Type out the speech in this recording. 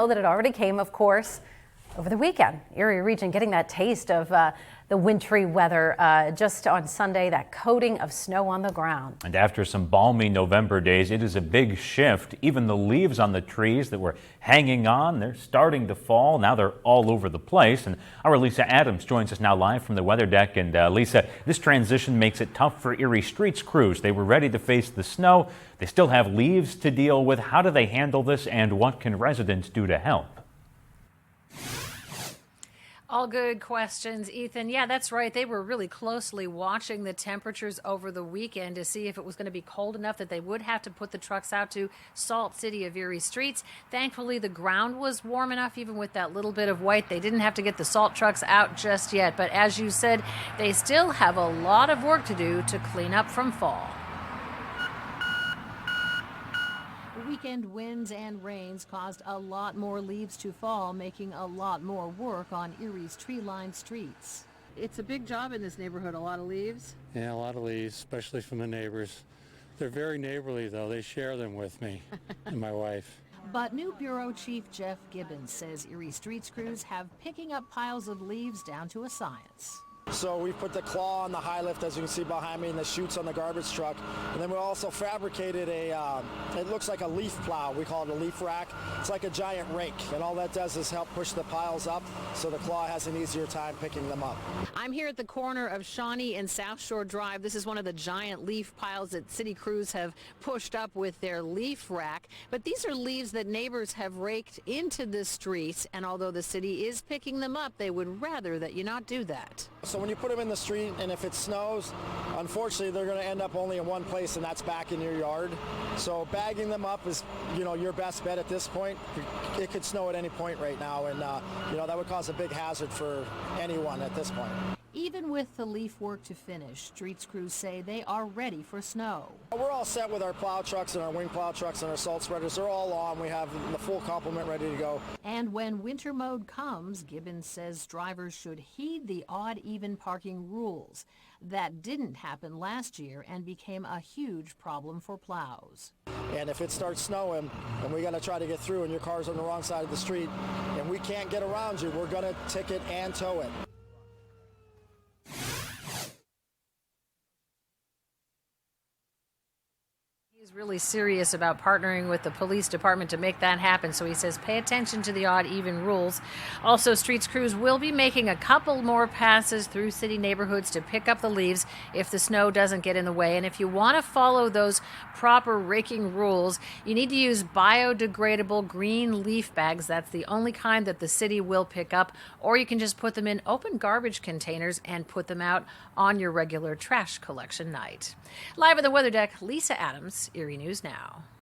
That it already came, of course, over the weekend. Erie Region getting that taste of the wintry weather just on Sunday, that coating of snow on the ground. And after some balmy November days, it is a big shift. Even the leaves on the trees that were hanging on, they're starting to fall. Now they're all over the place. And our Lisa Adams joins us now live from the weather deck. And Lisa, this transition makes it tough for Erie streets crews. They were ready to face the snow. They still have leaves to deal with. How do they handle this, and what can residents do to help? All good questions, Ethan. Yeah, that's right. They were really closely watching the temperatures over the weekend to see if it was going to be cold enough that they would have to put the trucks out to Salt City of Erie streets. Thankfully, the ground was warm enough, even with that little bit of white. They didn't have to get the salt trucks out just yet. But as you said, they still have a lot of work to do to clean up from fall. Weekend winds and rains caused a lot more leaves to fall, making a lot more work on Erie's tree-lined streets. It's a big job in this neighborhood, a lot of leaves. Yeah, a lot of leaves, especially from the neighbors. They're very neighborly, though. They share them with me and my wife. But new Bureau Chief Jeff Gibbons says Erie streets crews have picking up piles of leaves down to a science. So we put the claw on the high lift, as you can see behind me, and the chutes on the garbage truck. And then we also fabricated it looks like a leaf plow. We call it a leaf rack. It's like a giant rake, and all that does is help push the piles up so the claw has an easier time picking them up. I'm here at the corner of Shawnee and South Shore Drive. This is one of the giant leaf piles that city crews have pushed up with their leaf rack. But these are leaves that neighbors have raked into the streets, and although the city is picking them up, they would rather that you not do that. So when you put them in the street, and if it snows, unfortunately they're going to end up only in one place, and that's back in your yard. So bagging them up is, your best bet at this point. It could snow at any point right now, and that would cause a big hazard for anyone at this point. Even with the leaf work to finish, streets crews say they are ready for snow. We're all set with our plow trucks and our wing plow trucks and our salt spreaders. They're all on. We have the full complement ready to go. And when winter mode comes, Gibbons says drivers should heed the odd-even parking rules. That didn't happen last year and became a huge problem for plows. And if it starts snowing and we got to try to get through and your car's on the wrong side of the street and we can't get around you, we're going to ticket and tow it. He's really serious about partnering with the police department to make that happen, so he says pay attention to the odd even rules. Also, streets crews will be making a couple more passes through city neighborhoods to pick up the leaves if the snow doesn't get in the way. And if you want to follow those proper raking rules, you need to use biodegradable green leaf bags. That's the only kind that the city will pick up, or you can just put them in open garbage containers and put them out on your regular trash collection night. Live at the weather deck, Lisa Adams, Erie News Now.